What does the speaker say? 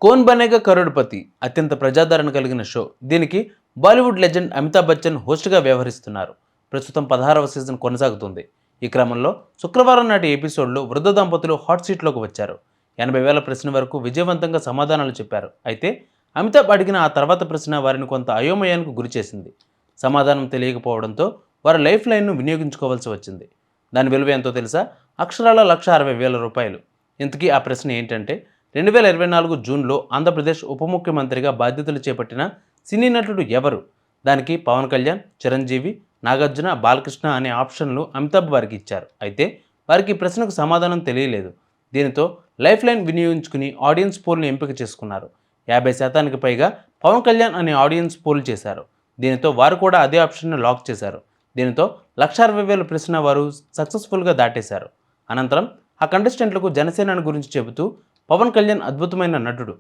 Cone Banega crorepati అత్యంత ప్రజాదరణ కలిగిన షో. దీనికి బాలీవుడ్ లెజెండ్ అమితాబ్ బచ్చన్ హోస్ట్గా వ్యవహరిస్తున్నారు. ప్రస్తుతం 16వ సీజన్ కొనసాగుతుంది. ఈ క్రమంలో శుక్రవారం నాటి ఎపిసోడ్లో వృద్ధ దంపతులు హాట్ సీట్లోకి వచ్చారు. 80,000 ప్రశ్న వరకు విజయవంతంగా సమాధానాలు చెప్పారు. అయితే అమితాబ్ అడిగిన ఆ తర్వాత ప్రశ్న వారిని కొంత అయోమయానికి గురిచేసింది. సమాధానం తెలియకపోవడంతో వారి లైఫ్ లైన్ను వినియోగించుకోవాల్సి వచ్చింది. దాని విలువ ఎంతో తెలుసా? అక్షరాల రూ. 1,60,000. ఇంతకీ ఆ ప్రశ్న ఏంటంటే, 2024 జూన్లో ఆంధ్రప్రదేశ్ ఉప ముఖ్యమంత్రిగా బాధ్యతలు చేపట్టిన సినీ నటుడు ఎవరు? దానికి పవన్ కళ్యాణ్, చిరంజీవి, నాగార్జున, బాలకృష్ణ అనే ఆప్షన్లు అమితాబ్ వారికి ఇచ్చారు. అయితే వారికి ఈ ప్రశ్నకు సమాధానం తెలియలేదు. దీనితో లైఫ్ లైన్ వినియోగించుకుని ఆడియన్స్ పోల్ని ఎంపిక చేసుకున్నారు. 50% పైగా పవన్ కళ్యాణ్ అనే ఆడియన్స్ పోల్ చేశారు. దీనితో వారు కూడా అదే ఆప్షన్ను లాక్ చేశారు. దీనితో 1,60,000 ప్రశ్న వారు సక్సెస్ఫుల్గా దాటేశారు. అనంతరం ఆ కంటెస్టెంట్లకు జనసేన గురించి చెబుతూ పవన్ కళ్యాణ్ అద్భుతమైన నటుడు,